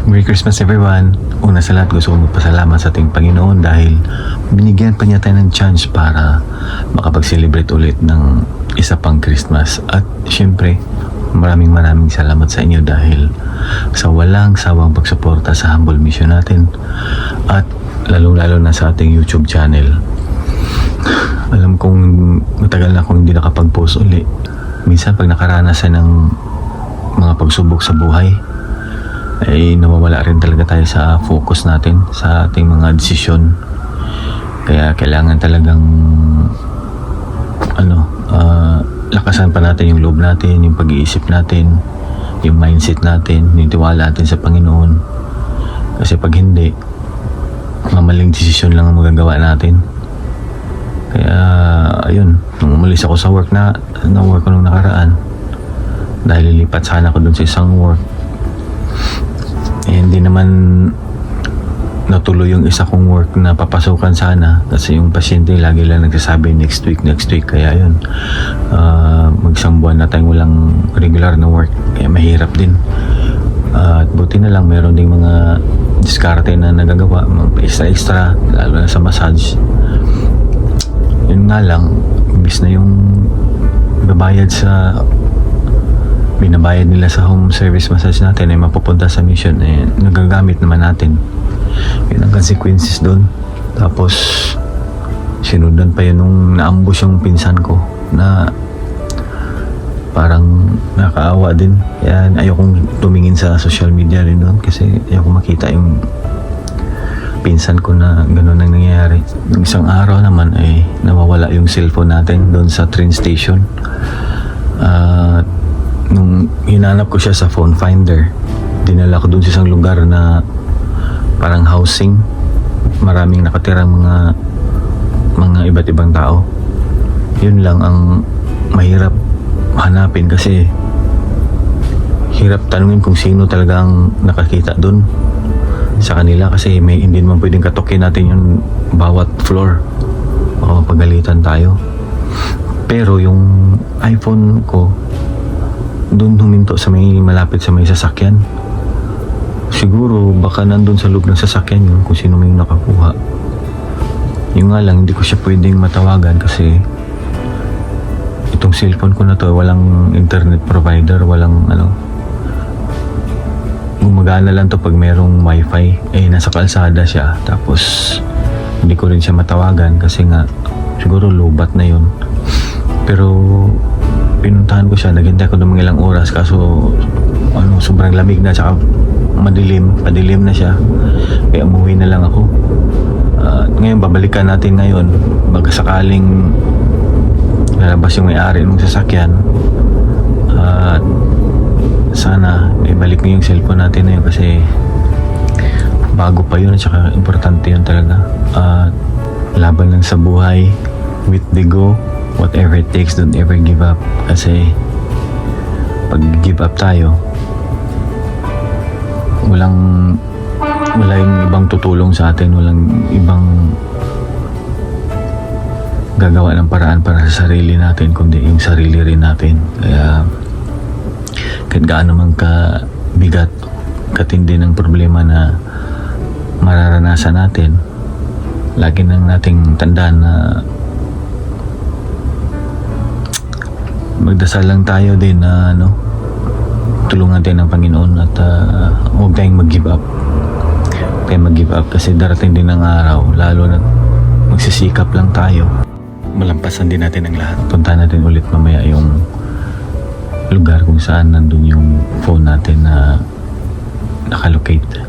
Merry Christmas everyone! Una sa lahat, gusto kong magpasalamat sa ating Panginoon dahil binigyan pa niya tayo ng chance para makapag-celebrate ulit ng isa pang Christmas. At syempre, maraming salamat sa inyo dahil sa walang sawang pagsuporta sa Humble Mission natin at lalo na sa ating YouTube channel. Alam kong matagal na akong hindi nakapag-post uli. Minsan pag nakaranasan ng mga pagsubok sa buhay, ay nawawala rin talaga tayo sa focus natin sa ating mga desisyon. Kaya kailangan talagang lakasan pa natin yung loob natin, yung pag-iisip natin, yung mindset natin, yung tiwala natin sa Panginoon. Kasi pag hindi, mamaling desisyon lang ang magagawa natin. Kaya ayun, nung umalis ako sa work ko nung nakaraan, dahil lilipat sana ako dun sa isang work, hindi naman natuloy yung isa kong work na papasukan sana kasi yung pasyente lagi lang nagsasabi next week. Kaya yun, magsang buwan na tayong walang regular na work, kaya mahirap din. At buti na lang meron ding mga diskarte na nagagawa, mga extra lalo na sa massage. Yun nga lang, imbis na yung binabayad nila sa home service massage natin ay mapupunta sa mission, nagagamit naman natin. Yun ang consequences doon. Tapos sinundan pa yun nung naambush yung pinsan ko na parang nakaawa din. Kaya ayokong tumingin sa social media rin doon kasi ayokong makita yung pinsan ko na gano'n ang nangyayari. Isang araw naman ay nawawala yung cellphone natin doon sa train station. Nung hinanap ko siya sa phone finder, dinala ko doon sa isang lugar na parang housing, maraming nakatirang mga iba't ibang tao. Yun lang ang mahirap hanapin kasi hirap tanungin kung sino talagang nakakita doon sa kanila kasi hindi naman pwedeng katukin natin yung bawat floor o pagalitan tayo. Pero yung iPhone ko doon huminto sa malapit sa may sasakyan. Siguro baka nandun sa loob ng sasakyan yun kung sino may nakakuha. Yung nga lang, hindi ko siya pwedeng matawagan kasi itong cellphone ko na to walang internet provider, walang gumagana lang to pag merong wifi. Nasa kalsada siya, tapos hindi ko rin siya matawagan kasi nga siguro lobat na yun. Pero pinuntahan ko siya, naghintay ko ng mga ilang oras kaso sobrang lamig na tsaka padilim na siya, kaya umuwi na lang ako. Ngayon babalikan natin ngayon, baka sakaling lalabas yung may-ari ng sasakyan at sana ibalik niyo yung cellphone natin na yun kasi bago pa yun at saka importante yun talaga. Laban lang sa buhay, with the go, whatever it takes, don't ever give up. Kasi pag give up tayo, wala yung ibang tutulong sa atin, walang ibang gagawa ng paraan para sa sarili natin kundi yung sarili rin natin. Kaya kahit gaano man kabigat, katindi ng problema na mararanasan natin, lagi nang nating tandaan na magdasal lang tayo din na tulungan tayo ng Panginoon at huwag tayong mag-give up. Huwag tayong mag-give up kasi darating din ang araw, lalo na magsisikap lang tayo, malampasan din natin ang lahat. Punta natin ulit mamaya yung lugar kung saan nandun yung phone natin na nakalocate.